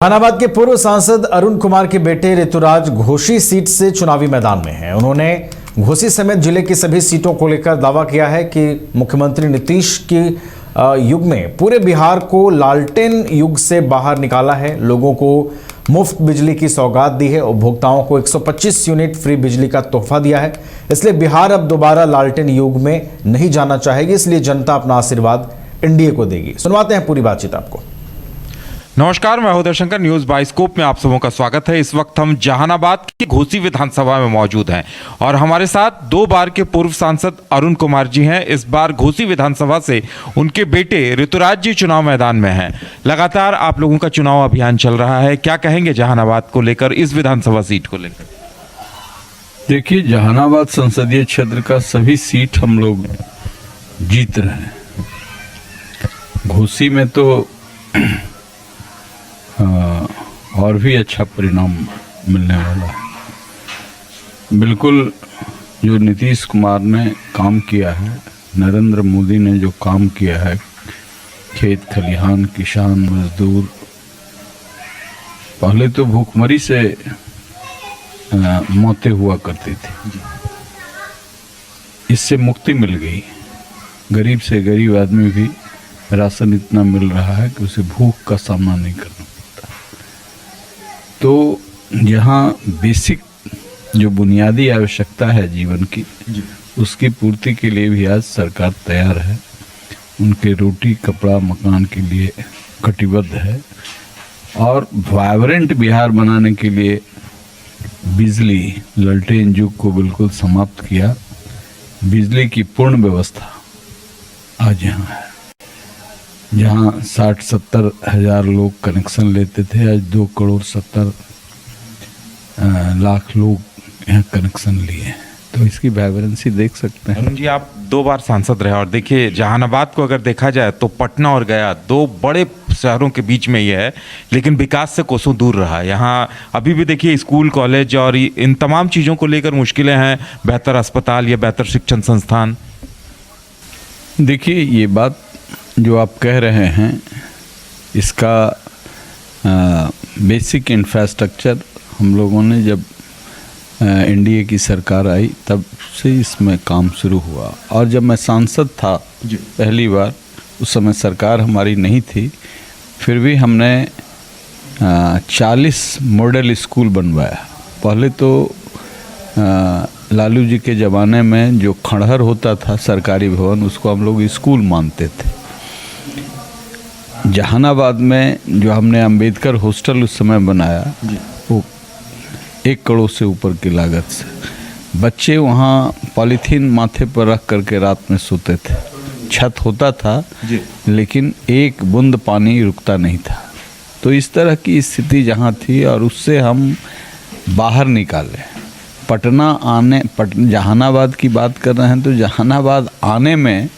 जहानाबाद के पूर्व सांसद अरुण कुमार के बेटे ऋतुराज घोसी सीट से चुनावी मैदान में हैं। उन्होंने घोसी समेत जिले की सभी सीटों को लेकर दावा किया है कि मुख्यमंत्री नीतीश की युग में पूरे बिहार को लालटेन युग से बाहर निकाला है। लोगों को मुफ्त बिजली की सौगात दी है, उपभोक्ताओं को 125 यूनिट फ्री बिजली का तोहफा दिया है। इसलिए बिहार अब दोबारा लालटेन युग में नहीं जाना चाहेगी, इसलिए जनता अपना आशीर्वाद एनडीए को देगी। सुनवाते हैं पूरी बातचीत आपको। नमस्कार, मैं उदय शंकर, न्यूज बाइस्कोप में आप सबों का स्वागत है। इस वक्त हम जहानाबाद की घोसी विधानसभा में मौजूद हैं और हमारे साथ 2 बार के पूर्व सांसद अरुण कुमार जी हैं। इस बार घोसी विधानसभा से उनके बेटे ऋतुराज जी चुनाव मैदान में हैं। लगातार आप लोगों का चुनाव अभियान चल रहा है, क्या कहेंगे जहानाबाद को लेकर, इस विधानसभा सीट को लेकर? देखिए, जहानाबाद संसदीय क्षेत्र का सभी सीट हम लोग जीत रहे हैं। घोसी में तो और भी अच्छा परिणाम मिलने वाला है। बिल्कुल जो नीतीश कुमार ने काम किया है, नरेंद्र मोदी ने जो काम किया है, खेत खलिहान, किसान, मजदूर, पहले तो भूखमरी से मौतें हुआ करती थी, इससे मुक्ति मिल गई। गरीब से गरीब आदमी भी राशन इतना मिल रहा है कि उसे भूख का सामना नहीं करना पड़ता। तो जहाँ बेसिक जो बुनियादी आवश्यकता है जीवन की, उसकी पूर्ति के लिए भी आज सरकार तैयार है। उनके रोटी कपड़ा मकान के लिए कटिबद्ध है और वाइब्रेंट बिहार बनाने के लिए बिजली लालटेन युग को बिल्कुल समाप्त किया। बिजली की पूर्ण व्यवस्था आज यहाँ है। जहाँ 60-70 हज़ार लोग कनेक्शन लेते थे, आज 2,70 लाख लोग यहाँ कनेक्शन लिए। तो इसकी वाइब्रेंसी देख सकते हैं। अरुण जी, आप 2 बार सांसद रहे और देखिए जहानाबाद को अगर देखा जाए तो पटना और गया 2 बड़े शहरों के बीच में ये है, लेकिन विकास से कोसों दूर रहा है। यहाँ अभी भी देखिए स्कूल, कॉलेज और इन तमाम चीज़ों को लेकर मुश्किलें हैं। बेहतर अस्पताल या बेहतर शिक्षण संस्थान। देखिए, ये बात जो आप कह रहे हैं, इसका बेसिक इंफ्रास्ट्रक्चर हम लोगों ने जब एनडीए की सरकार आई तब से इसमें काम शुरू हुआ। और जब मैं सांसद था पहली बार, उस समय सरकार हमारी नहीं थी, फिर भी हमने 40 मॉडल स्कूल बनवाया। पहले तो लालू जी के ज़माने में जो खंडहर होता था सरकारी भवन, उसको हम लोग स्कूल मानते थे। जहानाबाद में जो हमने अंबेडकर हॉस्टल उस समय बनाया, वो 1 करोड़ से ऊपर की लागत से। बच्चे वहाँ पॉलीथीन माथे पर रख करके रात में सोते थे। छत होता था लेकिन एक बूंद पानी रुकता नहीं था। तो इस तरह की स्थिति जहाँ थी और उससे हम बाहर निकाले। जहानाबाद की बात कर रहे हैं तो जहानाबाद आने में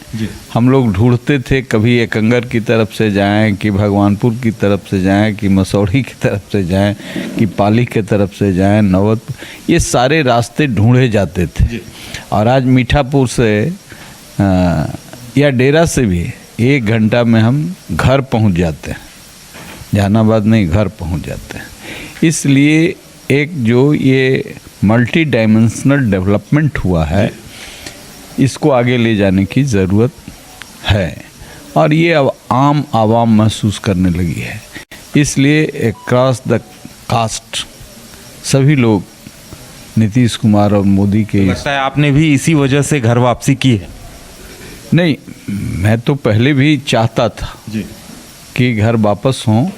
हम लोग ढूंढते थे, कभी एकंगर की तरफ से जाएं, कि भगवानपुर की तरफ से जाएं, कि मसौड़ी की तरफ से जाएं, कि पाली के तरफ से जाएं, नवत, ये सारे रास्ते ढूंढे जाते थे। और आज मीठापुर से या डेरा से भी 1 घंटा में हम घर पहुंच जाते हैं। जहानाबाद नहीं, घर पहुंच जाते हैं। इसलिए एक जो ये मल्टी डायमेंशनल डेवलपमेंट हुआ है, इसको आगे ले जाने की ज़रूरत है और ये अब आम आवाम महसूस करने लगी है। इसलिए अक्रॉस द कास्ट सभी लोग नीतीश कुमार और मोदी के। लगता है आपने भी इसी वजह से घर वापसी की है? नहीं, मैं तो पहले भी चाहता था कि घर वापस हों,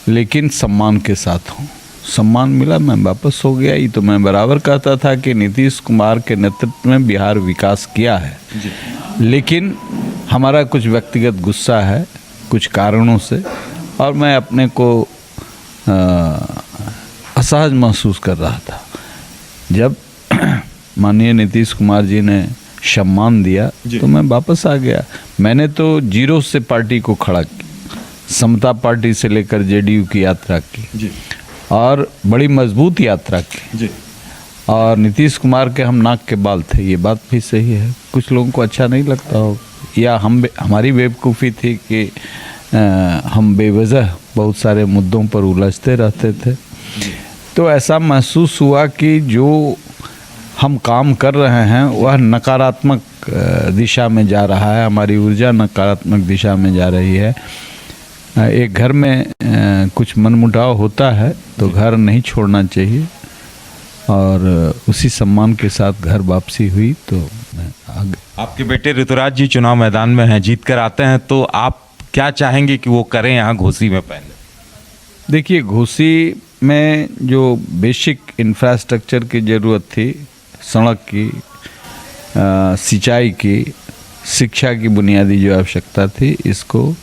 लेकिन सम्मान के साथ हों। सम्मान मिला, मैं वापस हो गया। ये तो मैं बराबर कहता था कि नीतीश कुमार के नेतृत्व में बिहार विकास किया है, लेकिन हमारा कुछ व्यक्तिगत गुस्सा है कुछ कारणों से, और मैं अपने को असहज महसूस कर रहा था। जब माननीय नीतीश कुमार जी ने सम्मान दिया तो मैं वापस आ गया। मैंने तो 0 से पार्टी को खड़ा किया, समता पार्टी से लेकर जेडीयू की यात्रा की और बड़ी मजबूत यात्रा की। और नीतीश कुमार के हम नाक के बाल थे, ये बात भी सही है। कुछ लोगों को अच्छा नहीं लगता हो, या हमारी बेवकूफ़ी थी कि हम बेवजह बहुत सारे मुद्दों पर उलझते रहते थे। तो ऐसा महसूस हुआ कि जो हम काम कर रहे हैं वह नकारात्मक दिशा में जा रहा है, हमारी ऊर्जा नकारात्मक दिशा में जा रही है। एक घर में कुछ मनमुटाव होता है तो घर नहीं छोड़ना चाहिए, और उसी सम्मान के साथ घर वापसी हुई। तो आपके बेटे ऋतुराज जी चुनाव मैदान में हैं, जीत कर आते हैं, तो आप क्या चाहेंगे कि वो करें यहाँ घोसी में पहले? देखिए, घोसी में जो बेसिक इंफ्रास्ट्रक्चर की ज़रूरत थी, सड़क की, सिंचाई की, शिक्षा की बुनियादी जो आवश्यकता थी, इसको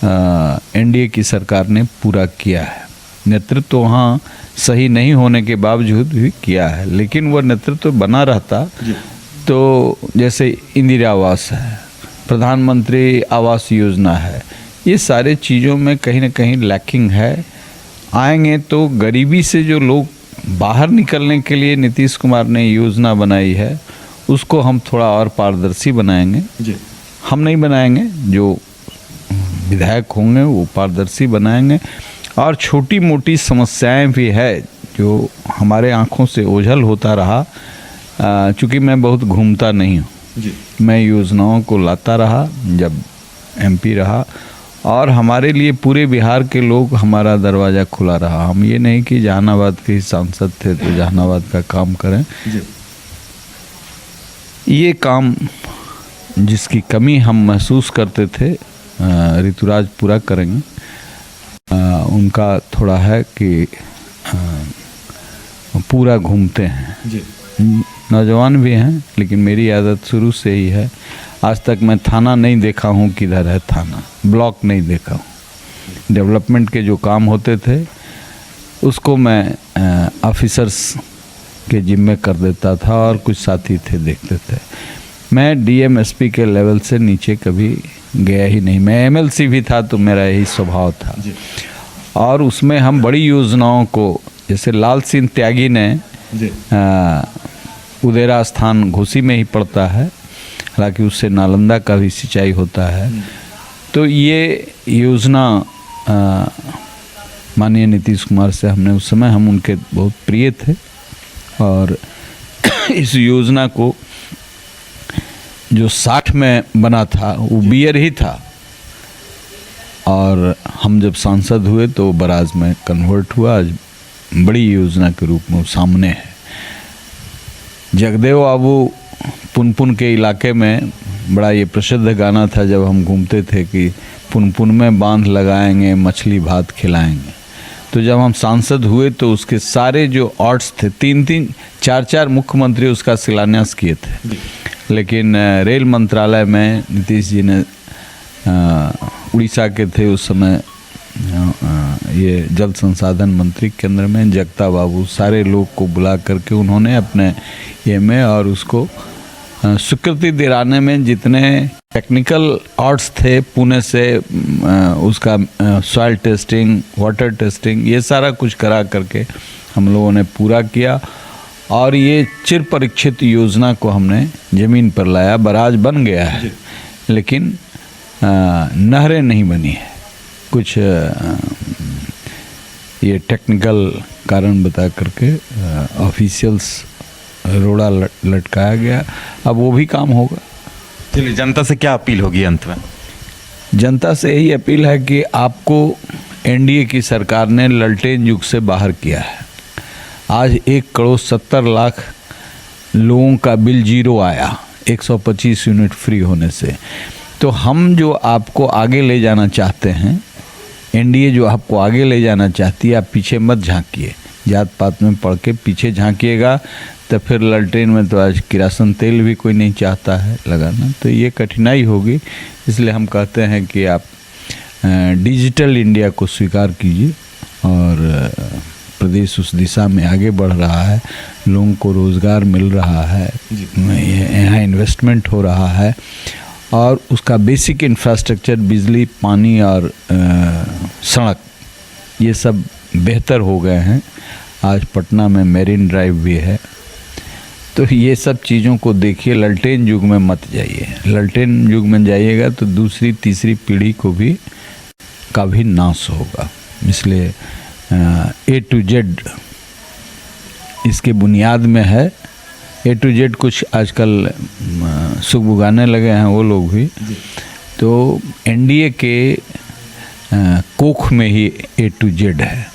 एनडीए की सरकार ने पूरा किया है। नेतृत्व वहाँ सही नहीं होने के बावजूद भी किया है, लेकिन वह नेतृत्व बना रहता तो जैसे इंदिरा आवास है, प्रधानमंत्री आवास योजना है, ये सारे चीज़ों में कहीं ना कहीं लैकिंग है। आएंगे तो गरीबी से जो लोग बाहर निकलने के लिए नीतीश कुमार ने योजना बनाई है, उसको हम थोड़ा और पारदर्शी बनाएंगे जी। हम नहीं बनाएंगे, जो विधायक होंगे वो पारदर्शी बनाएंगे। और छोटी मोटी समस्याएं भी है जो हमारे आंखों से ओझल होता रहा, चूँकि मैं बहुत घूमता नहीं हूँ, मैं योजनाओं को लाता रहा जब एमपी रहा, और हमारे लिए पूरे बिहार के लोग, हमारा दरवाज़ा खुला रहा। हम ये नहीं कि जहानाबाद के ही सांसद थे तो जहानाबाद का काम करें। ये काम जिसकी कमी हम महसूस करते थे ऋतुराज पूरा करेंगे। उनका थोड़ा है कि पूरा घूमते हैं जी। नौजवान भी हैं, लेकिन मेरी आदत शुरू से ही है। आज तक मैं थाना नहीं देखा हूँ, किधर है थाना, ब्लॉक नहीं देखा हूँ। डेवलपमेंट के जो काम होते थे उसको मैं ऑफिसर्स के जिम्मे कर देता था, और कुछ साथी थे देखते थे। मैं डीएम एसपी के लेवल से नीचे कभी गया ही नहीं। मैं एमएलसी भी था तो मेरा यही स्वभाव था। और उसमें हम बड़ी योजनाओं को, जैसे लाल सिंह त्यागी ने, उदेरा स्थान घोसी में ही पड़ता है, हालांकि उससे नालंदा का भी सिंचाई होता है, तो ये योजना माननीय नीतीश कुमार से हमने, उस समय हम उनके बहुत प्रिय थे, और इस योजना को जो 60 में बना था वो बियर ही था, और हम जब सांसद हुए तो बराज में कन्वर्ट हुआ, आज बड़ी योजना के रूप में सामने है। जगदेव बाबू पुनपुन के इलाके में बड़ा ये प्रसिद्ध गाना था जब हम घूमते थे कि पुनपुन में बांध लगाएंगे, मछली भात खिलाएंगे। तो जब हम सांसद हुए तो उसके सारे जो आर्ट्स थे, 3-3, 4-4 मुख्यमंत्री उसका शिलान्यास किए थे, लेकिन रेल मंत्रालय में नीतीश जी ने, उड़ीसा के थे उस समय ये जल संसाधन मंत्री केंद्र में, जगता बाबू, सारे लोग को बुला करके उन्होंने अपने ये में और उसको स्वीकृति दिलाने में जितने टेक्निकल आर्ट्स थे, पुणे से उसका सॉइल टेस्टिंग, वाटर टेस्टिंग, ये सारा कुछ करा करके हम लोगों ने पूरा किया, और ये चिर परीक्षित योजना को हमने ज़मीन पर लाया। बराज बन गया है, लेकिन नहरें नहीं बनी है। कुछ ये टेक्निकल कारण बता करके ऑफिशियल्स रोड़ा लटकाया गया, अब वो भी काम होगा। चलिए, जनता से क्या अपील होगी अंत में? जनता से यही अपील है कि आपको एनडीए की सरकार ने ललटेन युग से बाहर किया है। आज 1,70,00,000 लोगों का बिल जीरो आया 125 यूनिट फ्री होने से। तो हम जो आपको आगे ले जाना चाहते हैं, एनडीए जो आपको आगे ले जाना चाहती है, आप पीछे मत झांकिए। जात पात में पढ़ के पीछे झांकिएगा तो फिर ललटेन में तो आज किरासन तेल भी कोई नहीं चाहता है लगाना, तो ये कठिनाई होगी। इसलिए हम कहते हैं कि आप डिजिटल इंडिया को स्वीकार कीजिए, और प्रदेश उस दिशा में आगे बढ़ रहा है, लोगों को रोज़गार मिल रहा है, यहाँ इन्वेस्टमेंट हो रहा है, और उसका बेसिक इंफ्रास्ट्रक्चर, बिजली, पानी और सड़क, ये सब बेहतर हो गए हैं। आज पटना में मेरीन ड्राइव भी है। तो ये सब चीज़ों को देखिए, ललटेन युग में मत जाइए। ललटेन युग में जाइएगा तो दूसरी तीसरी पीढ़ी को भी का भी नाश होगा। इसलिए A to Z इसके बुनियाद में है। A to Z कुछ आजकल सुख बुगाने लगे हैं वो लोग भी, तो एनडीए के कोख में ही A to Z है।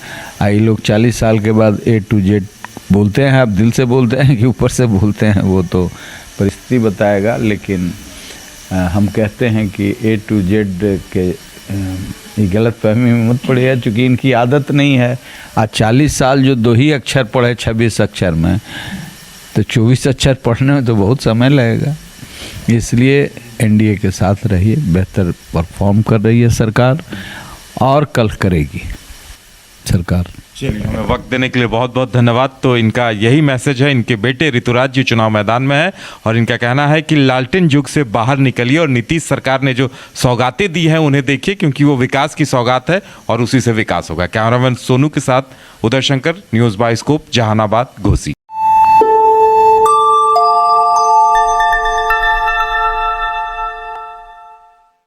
ये लोग 40 साल के बाद A to Z बोलते हैं, आप दिल से बोलते हैं कि ऊपर से बोलते हैं वो तो परिस्थिति बताएगा, लेकिन हम कहते हैं कि A to Z के ये गलत फहमी में मत पड़िए, चूँकि इनकी आदत नहीं है। आज 40 साल जो 2 ही अक्षर पढ़े 26 अक्षर में, तो 24 अक्षर पढ़ने में तो बहुत समय लगेगा। इसलिए एनडीए के साथ रहिए, बेहतर परफॉर्म कर रही है सरकार और कल करेगी सरकार। चलिए, हमें वक्त देने के लिए बहुत बहुत धन्यवाद। तो इनका यही मैसेज है, इनके बेटे ऋतुराज जी चुनाव मैदान में है और इनका कहना है कि लालटेन युग से बाहर निकलिए और नीतीश सरकार ने जो सौगातें दी हैं उन्हें देखिए, क्योंकि वो विकास की सौगात है और उसी से विकास होगा। कैमरामैन सोनू के साथ उदय शंकर, न्यूज़ बाइस्कोप, जहानाबाद, घोसी।